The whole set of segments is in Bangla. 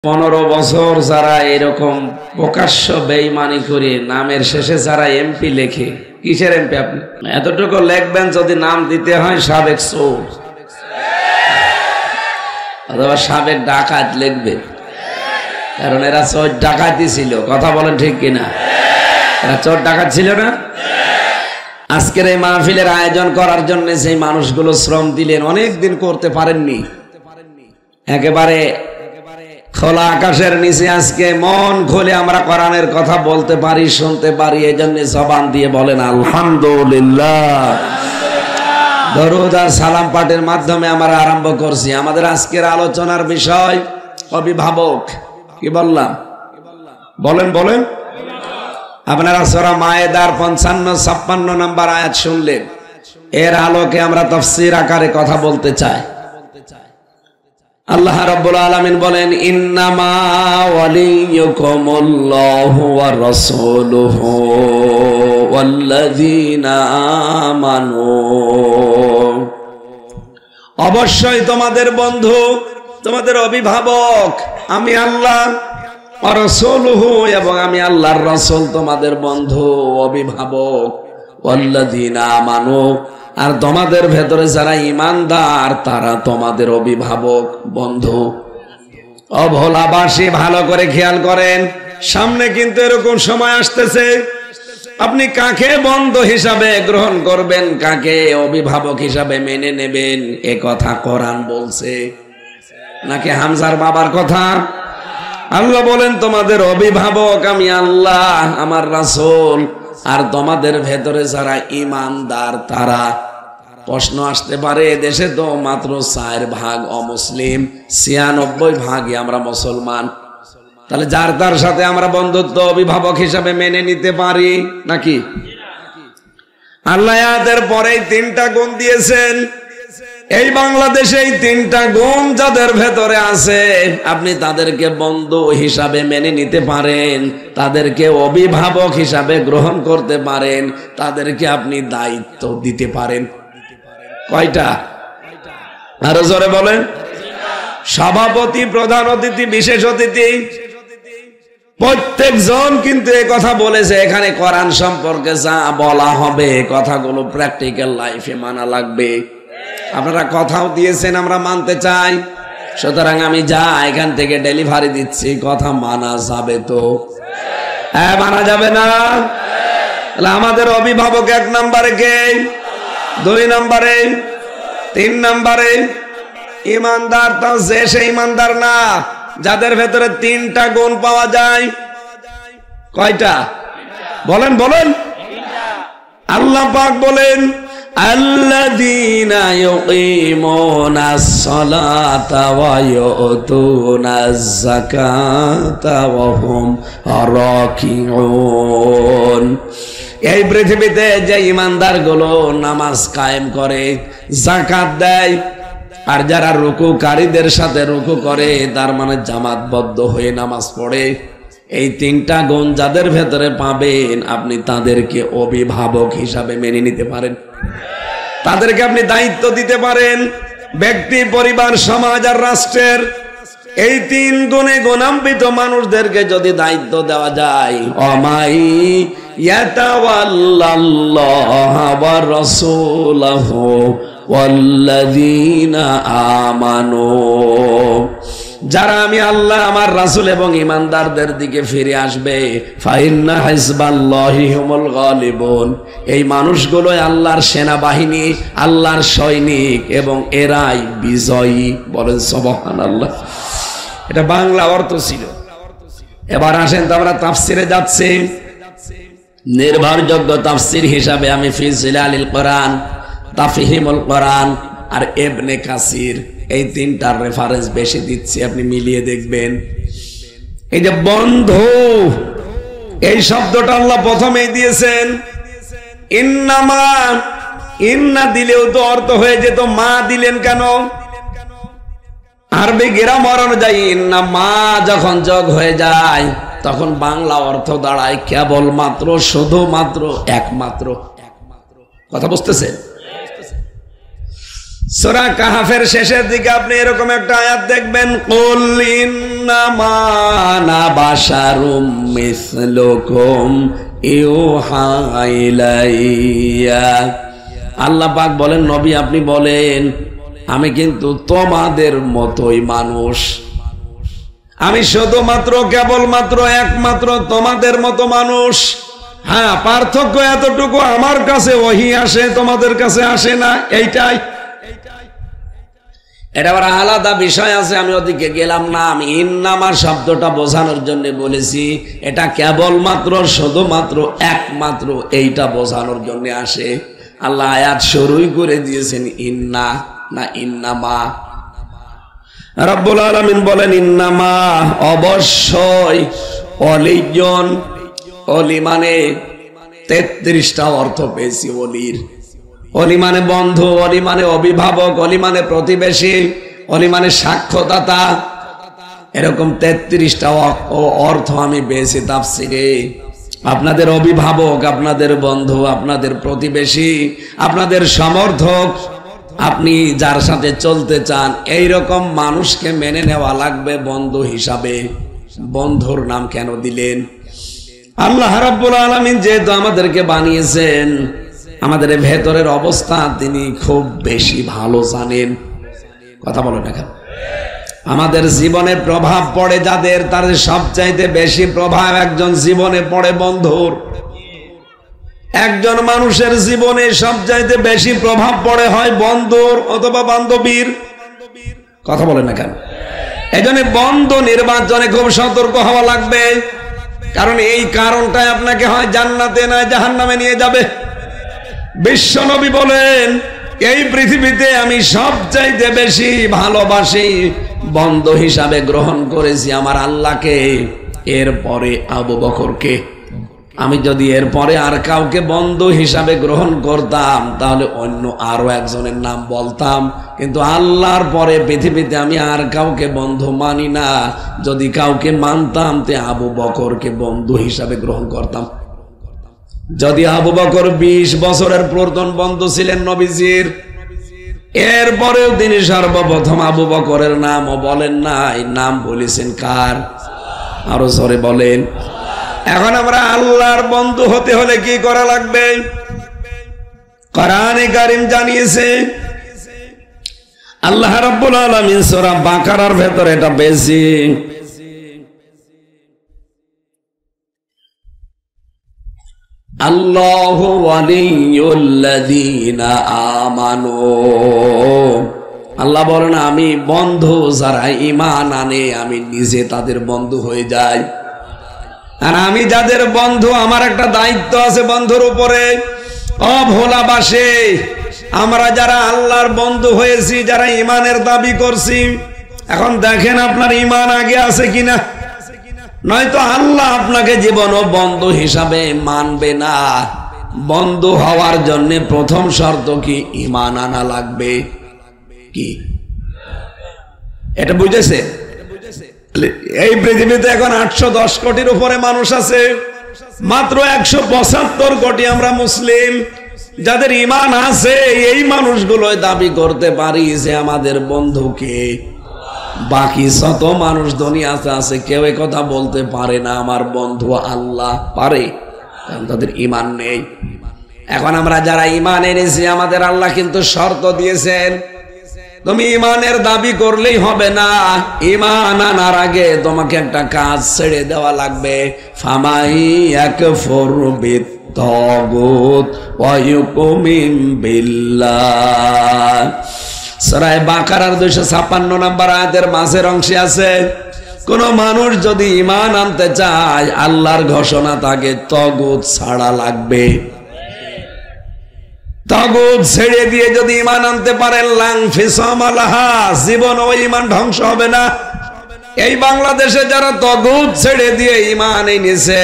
15 বছর যারা এরকম প্রকাশ্য বেঈমানি করে নামের শেষে যারা এমপি লেখে, কিসের এমপি আপনি? এতটুকু লিখবেন যদি নাম দিতে হয় সাবেক চোর অথবা সাবেক ডাকাত লিখবে, কারণ এরা চোর ডাকাতি ছিল। কথা বলেন ঠিক কিনা? এরা চোর ডাকাত ছিল না? আজকের এই মাহফিলের আয়োজন করার জন্য সেই মানুষগুলো শ্রম দিলেন, অনেক দিন করতে পারেননি। একেবারে খোলা আকাশের নিচে আজকে মন খুলে আমরা কোরআনের কথা বলতে পারি, শুনতে পারি, এই জন্য জবান দিয়ে বলেন আলহামদুলিল্লাহ। দরুদ আর সালাম পাঠের মাধ্যমে আমরা আরম্ভ করছি আমাদের আজকের আলোচনার বিষয় অভিভাবক। কি বললাম? বলেন বলেন। আপনারা সূরা মায়েদার 55-56 নম্বর আয়াত শুনলেন, এর আলোকে আমরা তাফসীর আকারে কথা বলতে চাই। আল্লাহ রাব্বুল আলামিন বলেন, ইন্নামা ওয়ালিয়ুকুমুল্লাহু ওয়া রাসূলুহু ওয়াল্লাযীনা আমানু। অবশ্যই তোমাদের বন্ধু, তোমাদের অভিভাবক আমি আল্লাহ, ওয়া রাসূলুহু এবং আমি আল্লাহর রাসূল তোমাদের বন্ধু অভিভাবক, ওয়াল্লাযীনা আমানু আর তোমাদের ভেতরে যারা ঈমানদার তারা তোমাদের অভিভাবক বন্ধু। অভোলাবাসী ভালো করে খেয়াল করেন, সামনে কিন্তু এরকম সময় আসতেছে আপনি কাকে বন্ধু হিসাবে গ্রহণ করবেন, কাকে অভিভাবক হিসাবে মেনে নেবেন, এ কথা কোরআন বলছে নাকি হামজার বাবার কথা? আল্লাহ বলেন তোমাদের অভিভাবক আমি আল্লাহ, আমার রাসূল আর তোমাদের ভেতরে যারা ঈমানদার তারা। প্রশ্ন আসতে পারে, দেশে তো মাত্র 4 ভাগ অমুসলিম, 96 ভাগই আমরা মুসলমান, তাহলে যার তার সাথে আমরা বন্ধুত্ব অভিভাবক হিসাবে মেনে নিতে পারি নাকি? আল্লাহ আয়াতের পরে 3টা গুণ দিয়েছেন। এই বাংলাদেশে এই 3টা গুণ যাদের ভেতরে আছে আপনি তাদেরকে বন্ধু হিসাবে মেনে নিতে পারেন, তাদেরকে অভিভাবক হিসাবে গ্রহণ করতে পারেন, তাদেরকে আপনি দায়িত্ব দিতে পারেন। কয়টা? আরো জোরে বলেন। সভাপতি, প্রধান অতিথি, বিশেষ অতিথি প্রত্যেকজন কিন্তু এই কথা বলেছে। এখানে কোরআন সম্পর্কে যা বলা হবে কথাগুলো প্র্যাকটিক্যাল লাইফে মানা লাগবে। আপনারা কথাও দিয়েছেন আমরা মানতে চাই, সুতরাং আমি যা এখান থেকে ডেলিভারি দিচ্ছি কথা মানা যাবে তো? হ্যাঁ, মানা যাবে না? আমাদের অভিভাবক 1 নম্বরে কে, 2 নম্বরে, 3 নম্বরে ঈমানদার। তাও যে সে ঈমানদার না যাদের ভেতরে 3টা গুণ পাওয়া যায়। কয়টা? বলেন বলেন। আল্লাহ পাক বলেন, আল্লাযীনা ইউকিমুনাস সালাতা ওয়া ইউতুনাজ যাকাতা ওয়া হুম রাকিউন। এই পৃথিবীতে যে ঈমানদার গুলো নামাজ কায়েম করে, যাকাত দেয়, আর যারা রুকুকারীদের সাথে রুকু করে, তার মানে জামাতবদ্ধ হয়ে নামাজ পড়ে, এই 3টা গুণ যাদের ভেতরে পাবেন আপনি তাদেরকে অভিভাবক হিসাবে মেনে নিতে পারেন, তাদেরকে আপনি দায়িত্ব দিতে পারেন। ব্যক্তি, পরিবার, সমাজ আর রাষ্ট্রের এই 3 গুণে গুণান্বিত মানুষদেরকে যদি দায়িত্ব দেওয়া যায়, অমাই ইয়াতাওয়াল্লাল্লাহা ওয়া রাসূলাহু ওয়াল্লাযীনা আমানু, যারা আমি আল্লাহ, আমার রাসূল এবং ঈমানদারদের দিকে ফিরে আসবে, ফাইন্না হিজবাল্লাহি হুমুল গালিবুন, এই মানুষগুলোই আল্লাহর সেনাবাহিনী, আল্লাহর সৈনিক এবং এরাই বিজয়ী। বলেন সুবহানাল্লাহ। এটা বাংলা অর্থ ছিল। এবার আসেন তো আমরা তাফসিরে যাচ্ছি। নির্ভরযোগ্য তাফসির হিসাবে আমি ফি জিলালিল কোরআন, তাফহিমুল কোরআন আর ইবনে কাসির এই 3টার রেফারেন্স বেশি দিচ্ছি, আপনি মিলিয়ে দেখবেন। এই যে বন্ধু, এই শব্দটা আল্লাহ প্রথমেই দিয়েছেন। ইন্নামা, ইন্না দিলেও তো অর্থ হয়ে যেত, মা দিলেন কেন? আরবি গ্রামার অনুযায়ী ইন্না মা যখন যোগ হয়ে যায় তখন বাংলা অর্থ দাঁড়ায় কেবলমাত্র, শুধুমাত্র, একমাত্র। কথা বুঝতেছেন? সূরা কাহফের শেষের দিকে আপনি এরকম একটা আয়াত দেখবেন, কুল ইন্নামা আনা বাশারুম মিসলুকুম ইউহা ইলাইয়া। আল্লাহ পাক বলেন, নবী আপনি বলেন আমি কিন্তু তোমাদের মতোই মানুষ, আমি শুধুমাত্র কেবলমাত্র একমাত্র তোমাদের মতো মানুষ। হ্যাঁ, পার্থক্য এতটুকু, আমার কাছে ওহী আসে, তোমাদের কাছে আসে না, এইটাই। এটা আবার আলাদা বিষয় আছে, আমি ওদিকে গেলাম না। আমি ইন্নামা শব্দটা বোঝানোর জন্য বলেছি, এটা কেবলমাত্র শুধুমাত্র একমাত্র এইটা বোঝানোর জন্য আসে। আল্লাহ আয়াত শুরুই করে দিয়েছেন ইন্না, না ইন্নামা। রব্বুল আলামিন বলেন ইন্নামা, অবশ্যই, অলিজন, অলি মানে 33টা অর্থ পেয়েছি অলির। অলি মানে বন্ধু, অলি মানে অভিভাবক, অলি মানে প্রতিবেশী, অলি মানে সাক্ষ্যদাতা, এরকম 33টা অর্থ আমি পেয়েছি তাফসিরে। আপনাদের অভিভাবক, আপনাদের বন্ধু, আপনাদের প্রতিবেশী, আপনাদের সমর্থক, আপনি যার সাথে চলতে চান, এই রকম মানুষকে মেনে নেওয়া লাগবে বন্ধু হিসাবে। বন্ধুর নাম কেন দিলেন? আল্লাহ রাব্বুল আলামিন যেহেতু আমাদেরকে বানিয়েছেন, আমাদের ভেতরের অবস্থা তিনি খুব বেশি ভালো জানেন। কথা বলেন না কেন? আমাদের জীবনে প্রভাব পড়ে যাদের, তার সবচাইতে বেশি প্রভাব একজন জীবনে পড়ে বন্ধুর। একজন মানুষের জীবনে সবচাইতে বেশি প্রভাব পড়ে হয় বন্ধুর অথবা বান্ধবীর। কথা বলেন না কেন? এজন্য বন্ধু নির্বাচনে খুব সতর্ক হওয়া লাগবে, কারণ এই কারণটাই আপনাকে হয় জান্নাতে না জাহান্নামে নিয়ে যাবে। বিশ্বনবী বলেন, এই পৃথিবীতে আমি সবচাইতে বেশি ভালোবাসি, বন্ধু হিসাবে গ্রহণ করেছি আমার আল্লাহকে, এরপরে আবু বকরকে। আমি যদি এরপরে আর কাউকে বন্ধু হিসাবে গ্রহণ করতাম তাহলে অন্য আরো একজনের নাম বলতাম, কিন্তু আল্লাহর পরে পৃথিবীতে আমি আর কাউকে বন্ধু মানি না। যদি কাউকে মানতাম তে আবু বকরকে বন্ধু হিসাবে গ্রহণ করতাম। যদি আবু বকর 20 বছরের প্রথম বন্ধু ছিলেন নবীজির, এরপরেও তিনি সর্বপ্রথম আবু বকরের নামও বলেন নাই, নাম বলেছেন কার? আরো জোরে বলেন। এখন আমরা আল্লাহর বন্ধু হতে হলে কি করা লাগবে? কোরআনে কারীম জানিয়েছে, আল্লাহ রাব্বুল আলামিন সূরা বাকারার ভেতরে এটা বেশি, আল্লাহু ওয়ালিয়ুল্লাযীনা আমানু। আল্লাহ বলেন আমি বন্ধু যারা ঈমান আনে, আমি নিজে তাদের বন্ধু হয়ে যাই। আর আমি যাদের বন্ধু, আমার একটা দায়িত্ব আছে বন্ধুর উপরে। অভোলাবাসে আমরা যারা আল্লাহর বন্ধু হয়েছি, যারা ঈমানের দাবি করছি, এখন দেখেন আপনার ঈমান আগে আছে কিনা। নয়তো আল্লাহ আপনাকে জীবনও বন্ধু হিসাবে মানবে না। বন্ধু হওয়ার জন্য প্রথম শর্ত কি? ঈমান আনা লাগবে। কি এটা বুঝেছে? এই পৃথিবীতে এখন 810 কোটির উপরে মানুষ আছে, মাত্র 175 কোটি আমরা মুসলিম। যাদের ঈমান আছে এই মানুষগুলো দাবি করতে পারি যে আমাদের বন্ধুকে। বাকি শত মানুষ দুনিয়াতে আছে, কেউ কথা বলতে পারে না আমার বন্ধু আল্লাহ। পারে? কারণ তাদের ঈমান নেই। এখন আমরা যারা ঈমান এনেছি, আমাদের আল্লাহ কিন্তু শর্ত দিয়েছেন, তুমি ঈমানের দাবি করলেই হবে না, ঈমান আনার আগে তোমাকে একটা কাজ ছেড়ে দেওয়া লাগবে। ফামাই ইয়াকফুর বিত্তাগুত ওয়া ইউমিন বিল্লাহ। সূরা বাকারার 256 নম্বর আয়াতের মাঝের অংশে আছে, কোন মানুষ যদি ঈমান আনতে চায়, আল্লাহর ঘোষণা তাকে তাগুত ছাড়া লাগবে। তাগুত ছেড়ে দিয়ে যদি ঈমান আনতে পারেন, লাং ফিসামালাহা, জীবন ওই ঈমান ধ্বংস হবে না। এই বাংলাদেশে যারা তাগুত ছেড়ে দিয়ে ঈমান এনেছে,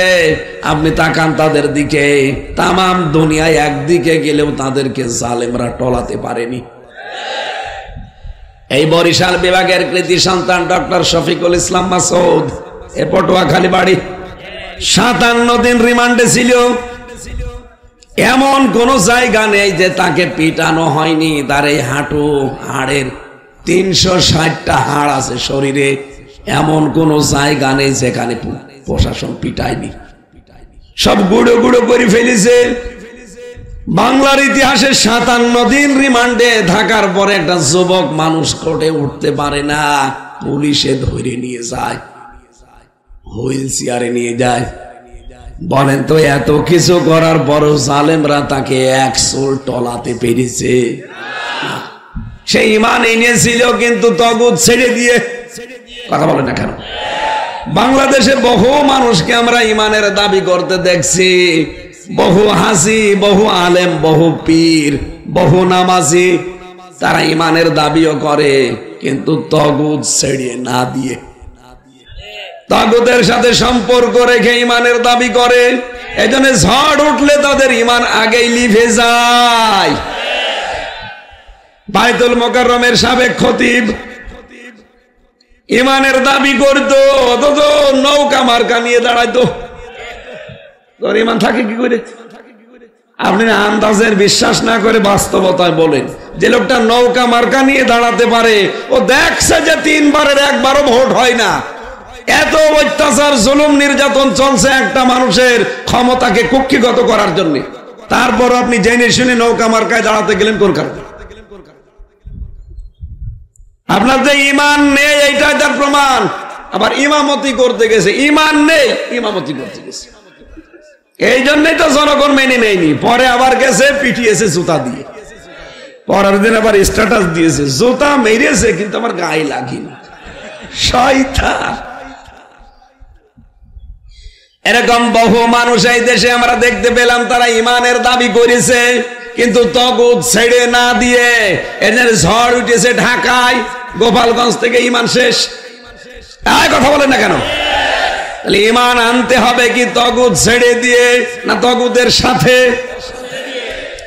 আপনি তাকান তাদের দিকে, তামাম দুনিয়ায় একদিকে গেলেও তাদেরকে জালেমরা টলাতে পারেনি। এই বরিশাল বিভাগের কৃতি সন্তান ডক্টর শফিকুল ইসলাম মাসুদ, এ পটুয়াখালী বাড়ি, 57 দিন রিমান্ডে ছিল। এমন কোন জায়গা নেই যে তাকে পিটানো হয়নি। তার এই হাঁটু হাড়ের 360টা হাড় আছে শরীরে, এমন কোন জায়গা নেই যেখানে প্রশাসন পিটায়নি। সব গুঁড়ো গুঁড়ো করে ফেলেছে। বাংলার ইতিহাসে 57 দিন রিমান্ডে থাকার পরে একটা যুবক মানুষ কোর্টে উঠতে পারে না, পুলিশে ধরে নিয়ে যায়, হুইল চেয়ারে নিয়ে যায়। বলেন তো এত কিছু করার পরও জালেমরা তাকে 1 চুল টলাতে পেরেছে? সে ঈমান এনেছিল কিন্তু তাগুত ছেড়ে দিয়ে। কথা বলেন না কেন? বাংলাদেশে বহু মানুষকে আমরা ঈমানের দাবি করতে দেখছি, বহু হাসি, বহু আলেম, বহু পীর, বহু নামাজি, তারা ঈমানের দাবিও করে কিন্তু তাগুত ছেড়ে না দিয়ে তাগুতের সাথে সম্পর্ক রেখে ঈমানের দাবি করে। এজন্য ঝড় উঠলে তাদের ঈমান আগেই লিভে যায়। বাইতুল মোকাররমের সাবেক খতিব ঈমানের দাবি করতো, অথচ নৌকা মার্কা নিয়ে দাঁড়াইতো। তোর ঈমান থাকে কি করে? আপনি আন্দাজের বিশ্বাস না করে বাস্তবতায় বলেন, যে লোকটা নৌকা মার্কা নিয়ে দাঁড়াতে পারে, ও দেখছে যে 3 বারের 1 বারও ভোট হয় না। এত অত্যাচার, জুলুম, নির্যাতন চলছে একটা মানুষের ক্ষমতাকে কুক্ষিগত করার জন্য। তারপর আপনি জেনে শুনে নৌকা মার্কায় দাঁড়াতে গেলেন কোন কারণে? আপনার যে ঈমান নেই এইটাই তার প্রমাণ। আবার ইমামতি করতে গেছে, ঈমান নেই, ইমামতি করতে গেছে। এই জন্যই তো জনগণ মেনে নেয়নি। পরে আবার গেছে, পিটিয়েছে জুতা দিয়ে। পরের দিন আবার স্ট্যাটাস দিয়েছে, জুতা মেরেছে কিন্তু আমার গায়ে লাগেনি। শয়তান। এরকম বহু মানুষ এই দেশে আমরা দেখতে পেলাম, তারা ঈমানের দাবি করেছে কিন্তু তাগুত ছেড়ে না দিয়ে। এদের ঝড় উঠেছে ঢাকায়, গোপালগঞ্জ থেকে ঈমান শেষ। কথা বলেন না কেন? তাহলে ঈমান আনতে হবে কি তাগুত ছেড়ে দিয়ে, না তাগুতের সাথে?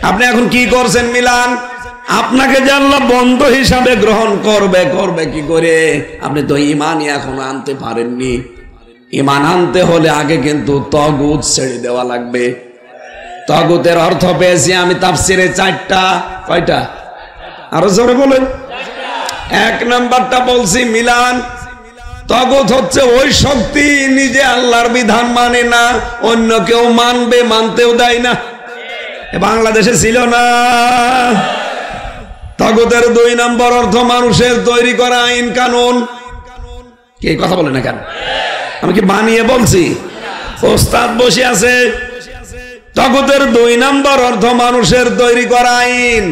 আপনি এখন কি করছেন মিলান? আপনাকে যে আল্লাহ বন্ধু হিসাবে গ্রহণ করবে কি করে? আপনি তো ঈমানই এখন আনতে পারেননি। ঈমান আনতে হলে আগে কিন্তু তাগুত ছেড়ে দেওয়া লাগবে। তাগুতের অর্থ পেয়েছি আমি তাফসিরে 4টা। কয়টা? আরো জোরে বলেন। 1 নাম্বারটা বলছি মিলান, তাগুত হচ্ছে ওই শক্তি নিজে আল্লাহর বিধান মানে না, অন্য কেউ মানবে, মানতেও দেয় না। বাংলাদেশে ছিল না। তাগুতের 2 নম্বর অর্থ মানুষের তৈরি করা আইন কানুন। কে কথা বলে না কেন? আমি কি বানিয়ে বলছি? ওস্তাদ বসে আছে। তাগুতের 2 নম্বর অর্থ মানুষের তৈরি করা আইন।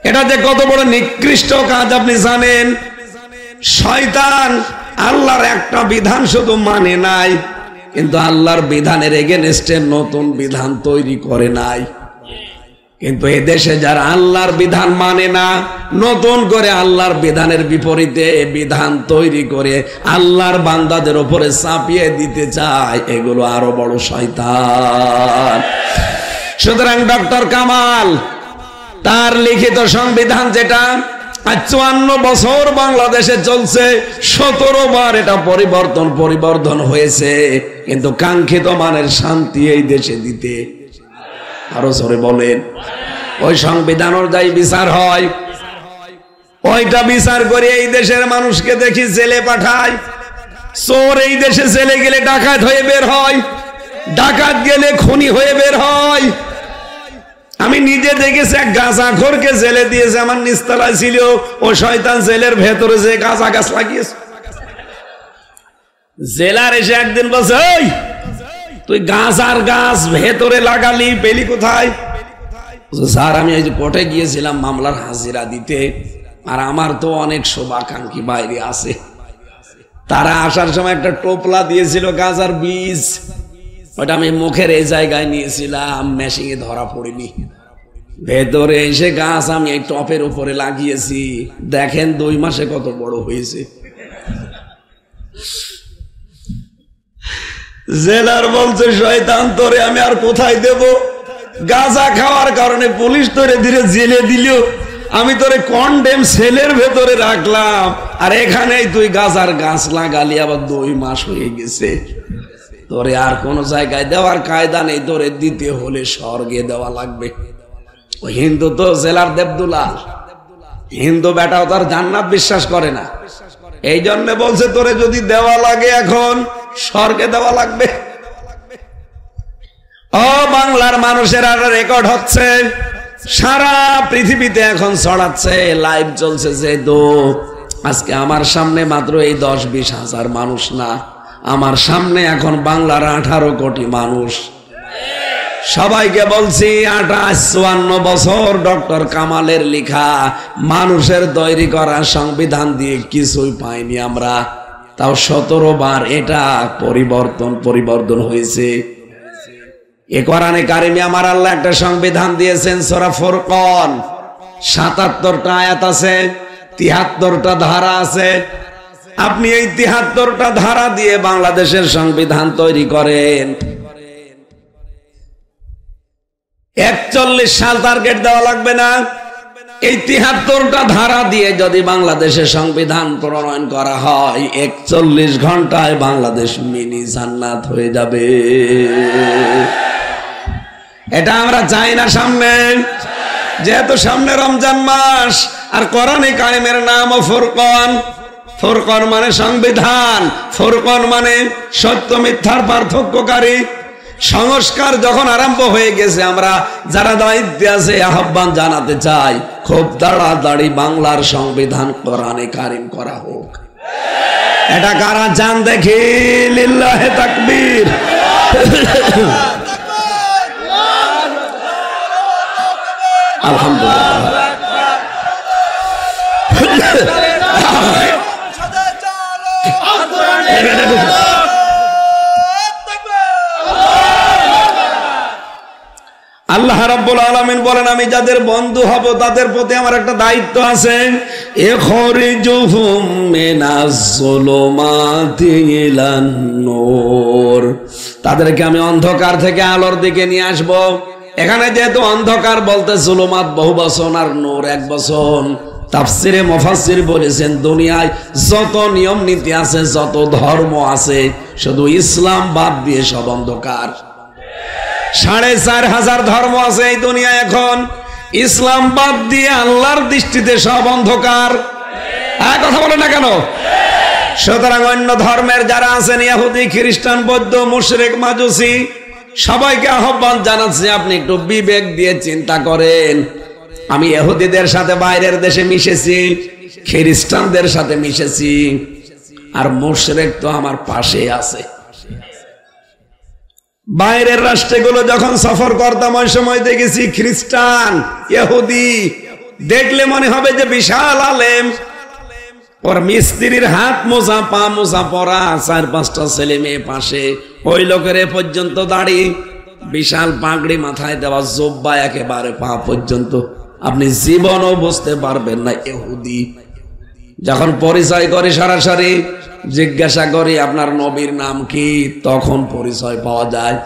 এটা যে কত বড় নিকৃষ্ট কাজ আপনি জানেন? শয়তান আল্লাহর একটা বিধান শুধু মানে নাই, কিন্তু আল্লাহর বিধানের এগেনস্টে নতুন বিধান তৈরি করে নাই। কিন্তু এই দেশে যারা আল্লাহর বিধান মানে না, নতুন করে আল্লাহর বিধানের বিপরীতে বিধান তৈরি করে আল্লাহর বান্দাদের উপরে চাপিয়ে দিতে চায়, এগুলো আরো বড় শয়তান। সুতরাং ডক্টর কামাল তার লিখিত সংবিধান যেটা 54 বছর বাংলাদেশে চলছে, 17 বার এটা পরিবর্তন হয়েছে, কিন্তু কাঙ্ক্ষিত মানের শান্তি এই দেশে দিতে আরো জোরে বলেন। ওই সংবিধান অনুযায়ী বিচার হয়, ওইটা বিচার করে এই দেশের মানুষকে দেখি জেলে পাঠায়। চোর এই দেশে জেলে গেলে ডাকাত হয়ে বের হয়, ডাকাত গেলে খুনি হয়ে বের হয়। আমি নিজে দেখেছি এক গাঁজাখোরকে জেলে দিয়েছে, আমার নিচতলায় ছিল। ও শয়তান জেলের ভেতরে যে গাঁজা গাছ লাগিয়েছে। জেলার এসে একদিন বলছে, ওই তুই গাঁজার গাছ ভেতরে লাগালি, পেলি কোথায়? স্যার আমি এই যে কোর্টে গিয়েছিলাম মামলার হাজিরা দিতে, আর আমার তো অনেক শুভাকাঙ্ক্ষী বাইরে আছে, তারা আসার সময় একটা টোপলা দিয়েছিল গাঁজার বীজ, ওটা আমি মুখের এই জায়গায় নিয়েছিলাম, মেশিনে ধরা পড়িনি। ভেতরে এসে গাছ আমি এই টপের উপরে লাগিয়েছি, দেখেন 2 মাসে কত বড় হয়েছে। জেলার বলছে, শয়তান তোরে আমি আর কোথায় দেব? গাঁজা খাওয়ার কারণে পুলিশ তোরে ধীরে জেলে দিল, আমি তোরে কন্ডেম সেলের ভেতরে রাখলাম, আর এখানেই তুই গাঁজার গাছ লাগালি, আবার 2 মাস হয়ে গেছে। তোরে আর কোন জায়গায় দেওয়ার কায়দা নেই, তোরে দিতে হলে স্বর্গে দেওয়া লাগবে। ওই হিন্দু তো জেলার দেবদুলাল, হিন্দু বেটাও তার জান্নাত বিশ্বাস করে না, এই জন্য বলছে তোরে যদি দেওয়া লাগে এখন স্বর্গে দেওয়া লাগবে। ও বাংলার মানুষের আর রেকর্ড হচ্ছে, সারা পৃথিবীতে এখন ছড়াচ্ছে, লাইভ চলছে। যেহেতু আজকে আমার সামনে মাত্র এই 10-20 হাজার মানুষ না, আমার সামনে এখন বাংলার 18 কোটি মানুষ। সবাইকে বলছি 58-54 বছর ডক্টর কামালের লেখা মানুষের তৈরি করা সংবিধান দিয়ে কিছুই পাইনি আমরা, তাও 17 বার এটা পরিবর্তন হয়েছে। এ কোরআনে কারিমে আমার আল্লাহ একটা সংবিধান দিয়েছেন, সূরা ফুরকান, 77টা আয়াত আছে, 73টা ধারা আছে। আপনি এই 73টা ধারা দিয়ে বাংলাদেশের সংবিধান তৈরি করেন, 41 সাল টার্গেট দেওয়া লাগবে না। এই 73টা ধারা দিয়ে যদি বাংলাদেশের সংবিধান প্রণয়ন করা হয়, 41 ঘন্টায় বাংলাদেশ মিনি জান্নাত হয়ে যাবে। এটা আমরা চাই না সামনে, যেহেতু সামনে রমজান মাস, আর কোরআনে কারিমের নাম ফুরকান। ফুরকান মানে সংবিধান, ফুরকান মানে সত্য মিথ্যার পার্থক্যকারী। সংস্কার যখন আরম্ভ হয়ে গেছে, আমরা যারা দায়িত্বে আছে আহ্বান জানাতে চাই, খুব তাড়াতাড়ি বাংলার সংবিধান কোরআনে কারিম করা হোক। এটা কারা চান দেখি? লিল্লাহে তাকবীর। আলহামদুলিল্লাহ। আল্লাহ রাব্বুল আলামিন বলেন, আমি যাদের বন্ধু হব তাদের প্রতি আমার একটা দায়িত্ব আছে। ইখরিজুহুম মিনাজ যুলুমাতি ইলান নূর, তাদেরকে আমি অন্ধকার থেকে আলোর দিকে নিয়ে আসব। এখানে যেহেতু অন্ধকার বলতে জুলুমাত বহু বচন আর নূর এক বচন, তাফসিরে মুফাসসির বলেছেন দুনিয়ায় যত নিয়ম নীতি আছে, যত ধর্ম আছে, শুধু ইসলাম বাদ দিয়ে সব অন্ধকার। 4500 ধর্ম আছে এই দুনিয়ায়, এখন ইসলাম বাদ দিয়ে আল্লাহর দৃষ্টিতে সব অন্ধকার। কথা বলে না কেন? সুতরাং অন্য ধর্মের যারা আছেন, ইহুদি, খ্রিস্টান, বৌদ্ধ, মুশরিক, মাজুসি, সবাইকে আহ্বান জানাচ্ছি, আপনি একটু বিবেক দিয়ে চিন্তা করেন। আমি ইহুদিদের সাথে বাইরের দেশে মিশেছি, খ্রিস্টানদের সাথে মিশেছি, আর মুশরিক তো আমার পাশে আছে। বাইরের রাষ্ট্রগুলো যখন সফর করতাম, ওই সময় দেখেছি খ্রিস্টান, ইহুদি দেখলে মনে হবে যে বিশাল আলেম, ওর মিস্ত্রির হাত মোজা, পা মোজা পরা, 4-5টা ছেলে মেয়ে পাশে, ওই লোকের এ পর্যন্ত দাড়ি, বিশাল পাগড়ি মাথায় দেওয়া, জোব্বা একেবারে পা পর্যন্ত, আপনি জীবনও বুঝতে পারবেন না ইহুদি। যখন পরিচয় করি সরাসরি জিজ্ঞাসা করি আপনার নবীর নাম কি, তখন পরিচয় পাওয়া যায়।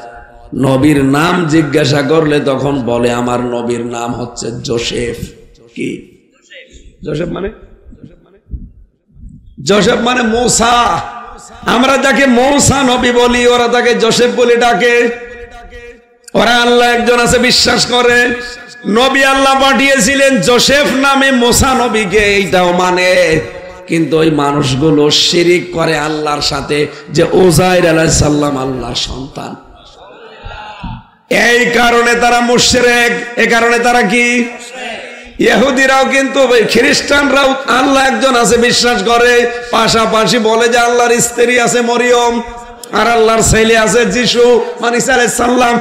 নবীর নাম জিজ্ঞাসা করলে তখন বলে আমার নবীর নাম হচ্ছে জোসেফ। কি জোসেফ মানে? জোসেফ মানে মূসা। আমরা যাকে মূসা নবী বলি, ওরা তাকে জোসেফ বলে ডাকে। ওরা আল্লাহ একজন আছে বিশ্বাস করে, নবী আল্লাহ পাঠিয়েছিলেন জোসেফ নামে মূসা নবীকে, এইটাও মানে। কিন্তু ওই মানুষগুলো শিরিক করে আল্লাহর সাথে, যে উযাইর আলাইহিস সালাম আল্লাহর সন্তান। এই কারণে তারা মুশরিক, এই কারণে তারা কি? ইহুদিরাও কিন্তু খ্রিস্টানরাও আল্লাহ একজন আছে বিশ্বাস করে, পাশাপাশি বলে যে আল্লাহর স্ত্রী আছে মরিয়ম, আর আল্লাহর ছেলে আছে যিশু মানে ঈসা আলাইহিস সালাম।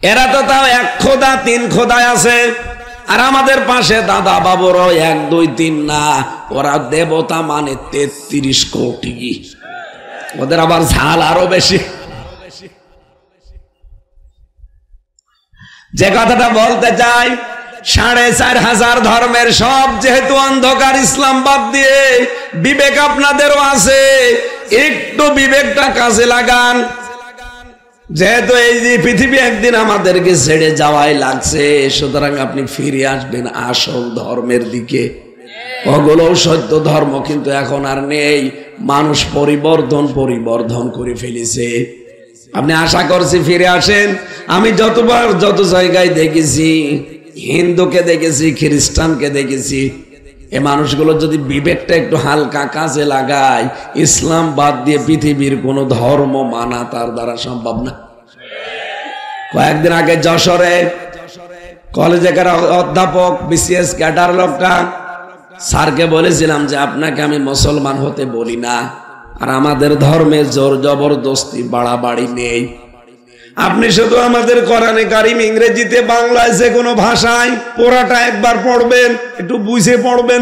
এরা তো তাও 1 খোদা 3 খোদায় আছে, আর আমাদের পাশে দাদা বাবুরও 1 2 3 না, ওরা দেবতা মানে 33 কোটি, ওদের আবার ঝাল আরো বেশি। যে কথাটা বলতে চাই, 4500 ধর্মের সব যেহেতু অন্ধকার, ইসলাম বাদ দিয়ে বিবেক আপনাদেরও আছে, একটু বিবেকটা কাজে লাগান। যেহেতু এই যে পৃথিবী একদিন আমাদেরকে ছেড়ে যাওয়াই লাগছে, সুতরাং আপনি ফিরে আসবেন আসল ধর্মের দিকে। ওগুলোও সত্য ধর্ম, কিন্তু এখন আর নেই। মানুষ পরিবর্ধন করে ফেলেছে। আপনি আশা করছি ফিরে আসেন। আমি যতবার যত জায়গায় দেখেছি, হিন্দুকে দেখেছি, খ্রিস্টানকে দেখেছি, এ মানুষগুলো যদি বিবেকটা একটু হালকা কাজে লাগায়, ইসলাম বাদ দিয়ে পৃথিবীর কোন ধর্ম মানা তার দ্বারা সম্ভব না। কয়েকদিন আগে যশোরে কলেজের অধ্যাপক বিসিএস ক্যাডার লোকটা, স্যারকে বলেছিলাম যে আপনাকে আমি মুসলমান হতে বলি না, আর আমাদের ধর্মে জোর জবরদস্তি বাড়াবাড়ি নেই। আপনি শুধু আমাদের কোরআনে কারিম ইংরেজিতে, বাংলায়, যে কোনো ভাষায় পুরাটা একবার পড়বেন, একটু বুঝে পড়বেন।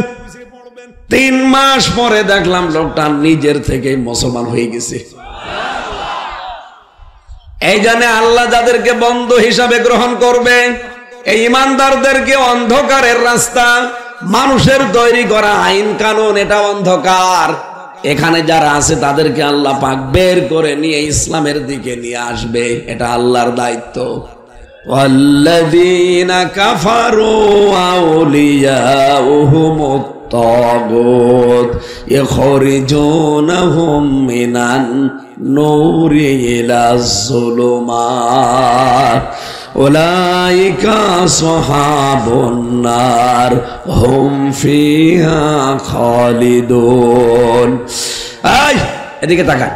3 মাস পরে দেখলাম লোকটা নিজের থেকে মুসলমান হয়ে গেছে। এই জন্য আল্লাহ যাদেরকে বন্ধু হিসাবে গ্রহণ করবে, এই ইমানদারদেরকে অন্ধকারের রাস্তা, মানুষের তৈরি করা আইন কানুন, এটা অন্ধকার। এখানে যারা আছে তাদেরকে আল্লাহ পাক বের করে নিয়ে ইসলামের দিকে নিয়ে আসবে, এটা আল্লাহর দায়িত্ব। ওয়াল্লাযীনা কাফারু আউলিয়াউহুমুত তাগুত ইখরিজুনাহুম মিনান নূরি ইলাজ যুলুমাত উলাইকা আসহাবুন নার হুম ফিহা খালিদুন। এই এদিকে তাকান,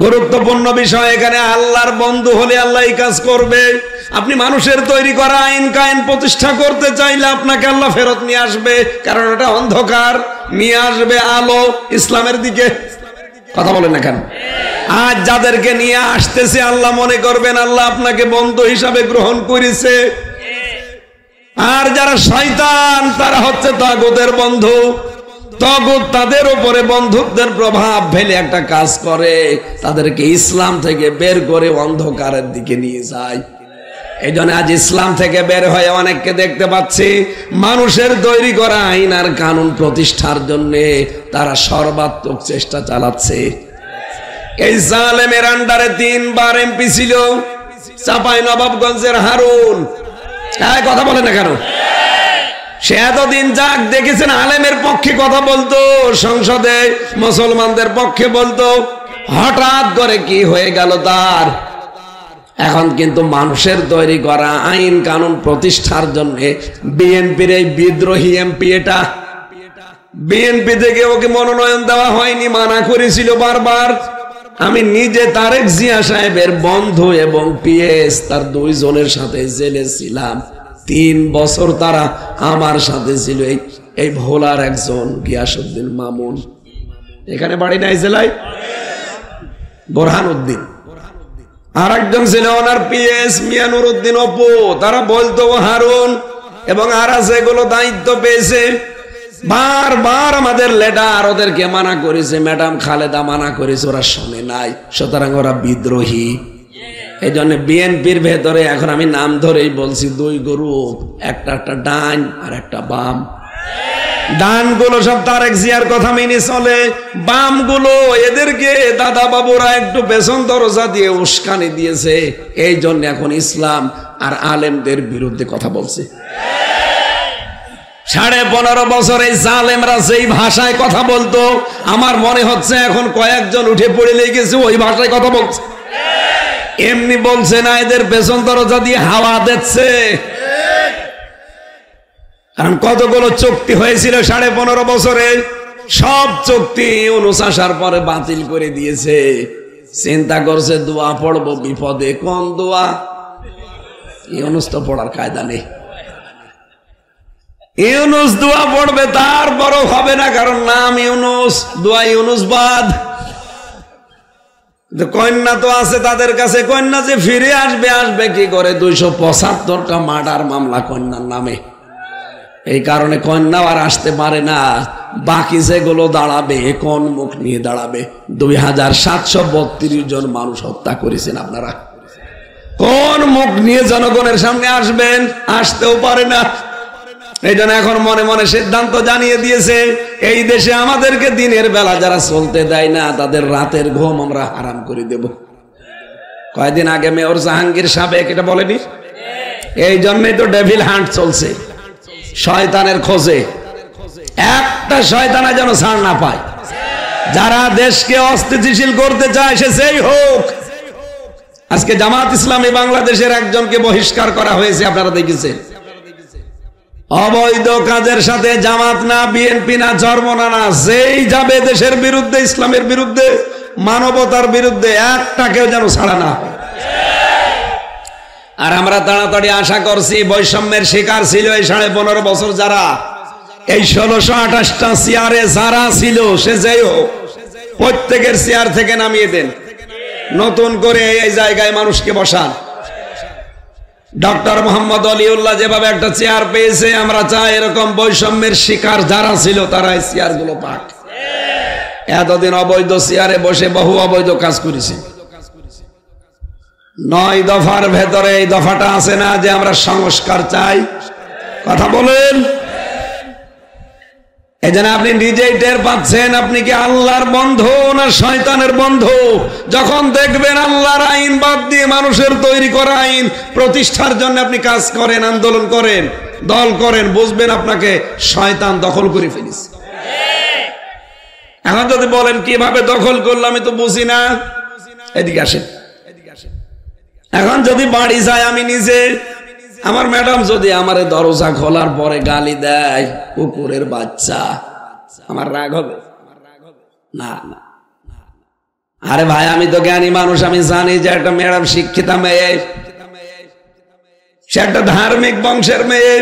গুরুত্বপূর্ণ বিষয়। এখানে আল্লাহর বন্ধু হলে আল্লাহ এই কাজ করবে। আপনি মানুষের তৈরি করা আইন কায়েম প্রতিষ্ঠা করতে চাইলে আপনাকে আল্লাহ ফেরত নিয়ে আসবে, কারণ এটা অন্ধকার, নিয়ে আসবে আলো ইসলামের দিকে। কথা বলেন না কেন? আজ যাদেরকে নিয়ে আসতেছে আল্লাহ মনে করবেন আল্লাহ আপনাকে বন্ধু হিসাবে গ্রহণ করেছে। আর যারা শয়তান তারা হচ্ছে তাগুতের বন্ধু। তাগুত তাদের উপরে বন্ধুত্বের প্রভাব ফেলে একটা কাজ করে, তাদেরকে ইসলাম থেকে বের করে অন্ধকারের দিকে নিয়ে যায়। এই জন্য আজ ইসলাম থেকে বের হয়ে অনেককে দেখতে পাচ্ছি মানুষের তৈরি করা আইন আর কানুন প্রতিষ্ঠার জন্য তারা সর্বাত্মক চেষ্টা চালাচ্ছে। এই জালেমের আন্ডারে 3 বার এমপি ছিল চাঁপাইনবাবগঞ্জের হারুন। কথা বলে না কেন? সে এতদিন যাক দেখেছেন আলেমের পক্ষে কথা বলতো, সংসদে মুসলমানদের পক্ষে বলতো, হঠাৎ করে কি হয়ে গেল তার? এখন কিন্তু মানুষের তৈরি করা আইন কানুন প্রতিষ্ঠার জন্য বিএনপির এই বিদ্রোহী এমপি, এটা বিএনপি থেকে ওকে মনোনয়ন দেওয়া হয়নি, মানা করেছিল বারবার। আমি নিজে তারেক জিয়া সাহেবের বন্ধু এবং পিএস তার 2 জনের সাথে জেলে ছিলাম। 3 বছর তারা আমার সাথে ছিল। এই ভোলার একজন গিয়াসউদ্দিন মামুন, এখানে বাড়ি নাই জেলায়, বোরহান উদ্দিন। আর একজন ছিল ওনার পিএস মিয়ানুর উদ্দিন অপু। তারা বলতো হারুন এবং আর যেগুলো দায়িত্ব পেয়েছে বারবার আমাদের লিডার ওদেরকে মানা করেছে, ম্যাডাম খালেদা মানা করেছে, ওরা শোনে নাই, সুতরাং ওরা বিদ্রোহী। এই জন্য বিএনপির ভেতরে এখন আমি নাম ধরেই বলছি 2 গ্রুপ, একটা ডান আর একটা বাম। ডান গুলো সব তারেক জিয়ার কথা মেনে চলে, বাম গুলো এদেরকে দাদা বাবুরা একটু পেছন দরজা দিয়ে উস্কানি দিয়েছে। এই জন্য এখন ইসলাম আর আলেমদের বিরুদ্ধে কথা বলছে। 15.5 বছর এই জালেমরা যেই ভাষায় কথা বলতো, আমার মনে হচ্ছে এখন কয়েকজন উঠে পড়ে লেগেছে ওই ভাষায় কথা বলছে। এমনি বলছে না, এদের পেছন দরজা দিয়ে হাওয়া দিচ্ছে। কারণ কতগুলো চুক্তি হয়েছিল 15.5 বছরে, সব চুক্তি ইউনূস আসার পরে বাতিল করে দিয়েছে। চিন্তা করছে দোয়া পড়বো বিপদে। কোন দোয়া? ইউনূস তো পড়ার কায়দা নেই। ইউনূস দোয়া পড়বে, তারপরও হবে না, কারণ নাম ইউনূস, দোয়া ইউনূস বাদ। কন্যা তো আছে তাদের কাছে, কন্যা যে ফিরে আসবে কি করে? 275টা মার্ডার মামলা কন্যার নামে। এই কারণে কন্যা আর আসতে পারে না। বাকি যেগুলো দাঁড়াবে কোন মুখ নিয়ে দাঁড়াবে? 2732 জন মানুষ হত্যা করেছেন আপনারা, কোন মুখ নিয়ে জনগণের সামনে আসবেন? আসতেও পারে না। এই জন্য এখন মনে মনে সিদ্ধান্ত জানিয়ে দিয়েছে, এই দেশে আমাদেরকে দিনের বেলা যারা চলতে দেয় না তাদের রাতের ঘুম আমরা হারাম করে দেব। কয়েকদিন আগে মেয়র জাহাঙ্গীর সাবেক এটা বলেনি? এই জন্যই তো ডেভিল হান্ট চলছে, শয়তানের খোঁজে। একটা শয়তানা যেন ছাড় না পায়। যারা দেশকে অস্থিতিশীল করতে চায় সে যেই হোক। আজকে জামাত ইসলামী বাংলাদেশের একজনকে বহিষ্কার করা হয়েছে, আপনারা দেখেছেন। অবৈধ কাজের সাথে জামাত না, বিএনপি না, চরমনা না, যেই যাবে দেশের বিরুদ্ধে, ইসলামের বিরুদ্ধে, মানবতার বিরুদ্ধে, একটাকেও যেন ছাড়া না হয়। আর আমরা তাড়াতাড়ি আশা করছি, বৈষম্যের শিকার ছিল এই 15.5 বছর যারা, এই 1628টা চেয়ারে যারা ছিল, সে যাই হোক, প্রত্যেকের চেয়ার থেকে নামিয়ে দেন, নতুন করে এই জায়গায় মানুষকে বসান। ডক্টর মোহাম্মদ অলিউল্লাহ যেভাবে একটা চেয়ার পেয়েছে, আমরা চাই এরকম বৈষম্যের শিকার যারা ছিল তারা এই চেয়ারগুলো পাক। এতদিন অবৈধ চেয়ারে বসে বহু অবৈধ কাজ করেছে। 9 দফার ভেতরে এই দফাটা আছে না যে আমরা সংস্কার চাই? কথা বলেন। এই জন্য আপনি নিজেই টের পাচ্ছেন আপনি কি আল্লাহর বন্ধু না শয়তানের বন্ধু। যখন দেখবেন আল্লাহর আইন বাদ দিয়ে মানুষের তৈরি করা আইন প্রতিষ্ঠার জন্য আপনি কাজ করেন, আন্দোলন করেন, দল করেন, বুঝবেন আপনাকে শয়তান দখল করে ফেলেছে। এখন যদি বলেন কিভাবে দখল করলো আমি তো বুঝি না, এদিকে আসেন। এখন যদি বাড়ি যায় আমি নিজে, আমার ম্যাডাম যদি আমার দরজা খোলার পরে গালি দেয়, কুকুরের বাচ্চা, আমার রাগ হবে না? না। আরে ভাই, আমি তো জ্ঞানী মানুষ, আমি জানি যে একটা ম্যাডাম শিক্ষিতা মেয়ে, সে একটা ধার্মিক বংশের মেয়ে,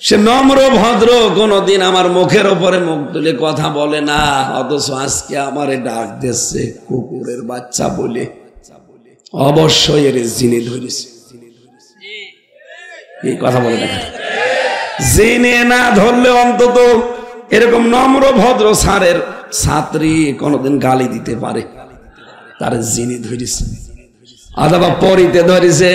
সে নম্র ভদ্র, কোনদিন আমার মুখের ওপরে মুখ তুলে কথা বলে না, অথচ আজকে আমারে ডাক দিচ্ছে কুকুরের বাচ্চা বলে। অবশ্যই এর জিনে ধরেছে। এই কথা বলে না, জিনে না ধরলে অন্তত এরকম নম্র ভদ্র স্যারের ছাত্রী কোনদিন গালি দিতে পারে, তার জিনে ধরেছে অথবা পরিতে ধরেছে।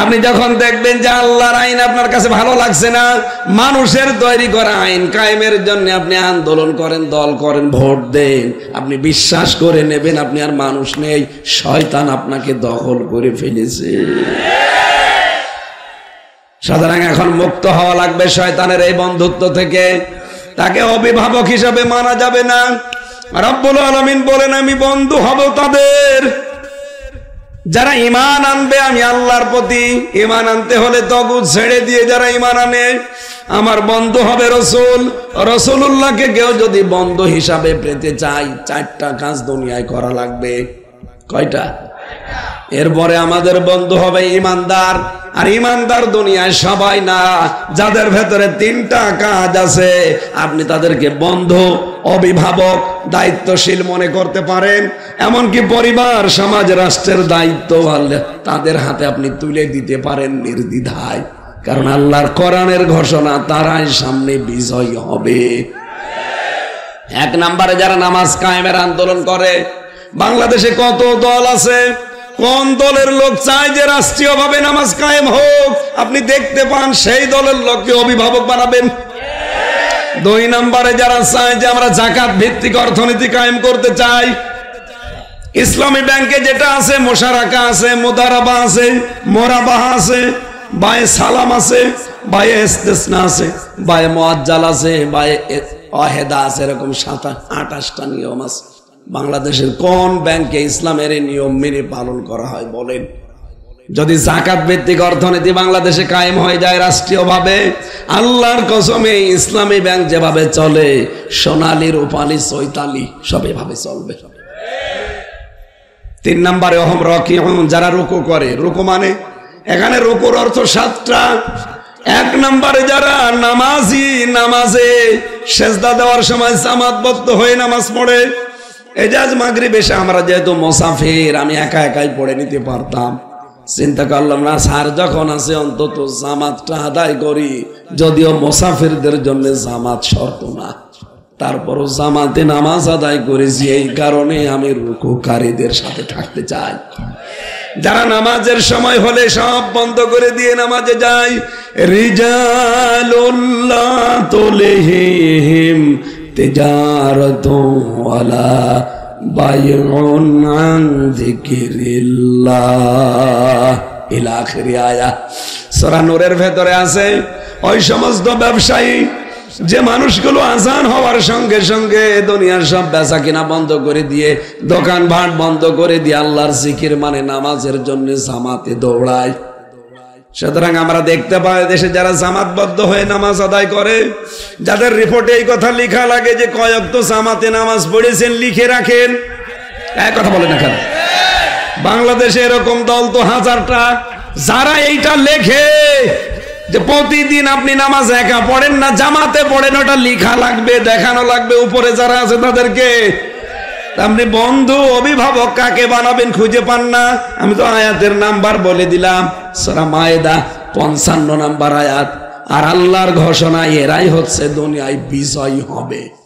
আপনি যখন দেখবেন যে আল্লাহর আইন আপনার কাছে ভালো লাগছে না, মানুষের তৈরি করা আইন কায়েমের জন্য আপনি আন্দোলন করেন, দল করেন, ভোট দেন, আপনি বিশ্বাস করে নেবেন আপনি আর মানুষ নেই, শয়তান আপনাকে দখল করে ফেলেছে। সুতরাং এখন মুক্ত হওয়া লাগবে শয়তানের এই বন্ধুত্ব থেকে। তাকে অভিভাবক হিসাবে মানা যাবে না। রব্বুল আলামিন বলেন, আমি বন্ধু হব তাদের যারা ঈমান আনবে আমি আল্লাহর প্রতি। ঈমান আনতে হলে তাগুত ছেড়ে দিয়ে যারা ঈমান আনে, আমার বন্ধু হবে রাসূল। রাসূলুল্লাহকে কেউ যদি বন্ধু হিসাবে পেতে চাই, 4টা কাজ দুনিয়ায় করা লাগবে। কয়টা? এরপরে আমাদের বন্ধু হবে ঈমানদার। আর ঈমানদার দুনিয়ায় সবাই না, যাদের ভেতরে 3টা কাজ আছে আপনি তাদেরকে বন্ধু, অভিভাবক, দায়িত্বশীল মনে করতে পারেন। এমনকি পরিবার, সমাজ, রাষ্ট্রের দায়িত্ব তাদের হাতে আপনি তুলে দিতে পারেন নির্দ্বিধায়, কারণ আল্লাহর কোরআনের ঘোষণা তারাই সামনে বিজয়ী হবে। 1 নম্বরে যারা নামাজ কায়েমের আন্দোলন করে। বাংলাদেশে কত দল আছে, কোন দলের লোক চায় যে রাষ্ট্রীয়ভাবে নামাজ কায়েম হোক? আপনি দেখতে পান সেই দলের লোককে অভিভাবক বানাবেন। 2 নম্বরে যারা চায় যে আমরা যাকাত ভিত্তিক অর্থনীতি কায়েম করতে চাই। ইসলামী ব্যাংকে যেটা আছে, মোশারাকা আছে, মুদারাবা আছে, মোরাবাহা আছে, বায়ে সালাম আছে, বায়ে ইস্তিসনা আছে, বায়ে মুআজ্জাল আছে, বায়ে ওয়াহেদা আছে, এরকম 28টা নিয়ম আছে। বাংলাদেশের কোন ব্যাংকে ইসলামের এই নিয়ম মেনে পালন করা হয় বলেন? যদি যাকাত ভিত্তিক অর্থনীতি বাংলাদেশে কায়েম হয়ে যায় রাষ্ট্রীয়ভাবে, আল্লাহর কসমে ইসলামী ব্যাংক যেভাবে চলে, সোনালী, রূপালী, চৈতালি সব এভাবে চলবে। 3 নম্বরে অহম রাকিউন, যারা রুকু করে। রুকু মানে এখানে রুকুর অর্থ 7টা। 1 নম্বরে যারা নামাজি, নামাজে সেজদা দেওয়ার সময় জামাতবদ্ধ হয়ে নামাজ পড়ে। এজাজ মাগরিব এসে আমরা যেহেতু মুসাফির, আমি একা একাই পড়ে নিতে পারতাম, চিন্তা করলাম না, স্যার যখন আছে অন্তত জামাতটা আদায় করি। যদিও মুসাফিরদের জন্য জামাত শর্ত না, তারপরও জামাতে নামাজ আদায় করেছি। এই কারণে আমি রুকুকারীদের সাথে থাকতে চাই। যারা নামাজের সময় হলে সব বন্ধ করে দিয়ে নামাজে যায়। রিজালুল্লাহ তুলহিহিম তিজারাতু ওয়ালা বাইউন আন যিকরিল্লাহ ইলা আখির আয়াত। সূরা নূরের ভেতরে আছে ওই সমস্ত ব্যবসায়ী যে মানুষগুলো আজান হওয়ার সঙ্গে সঙ্গে দুনিয়ার সব বেচা কিনা বন্ধ করে দিয়ে, দোকান ভাট বন্ধ করে দিয়ে আল্লাহর জিকির মানে নামাজের জন্য জামাতে দৌড়ায়। সুতরাং আমরা দেখতে পাই দেশে যারা জামাতবদ্ধ হয়ে নামাজ আদায় করে, যাদের রিপোর্টে এই কথা লেখা লাগে যে কয়েক তো জামাতে নামাজ পড়েছেন, লিখে রাখেন। এক কথা বলে না কেন? বাংলাদেশে এরকম দল তো হাজারটা। যারা এইটা লেখে যে প্রতিদিন আপনি নামাজ একা পড়েন না, জামাতে পড়েন, ওটা লেখা লাগবে, দেখানো লাগবে উপরে যারা আছে তাদেরকে। আপনি বন্ধু অভিভাবক কাকে বানাবেন খুঁজে পান না। আমি তো আয়াতের নাম্বার বলে দিলাম, সূরা মায়েদা 55 নাম্বার আয়াত। আর আল্লাহর ঘোষণা, এরাই হচ্ছে দুনিয়ায় বিজয়ী হবে।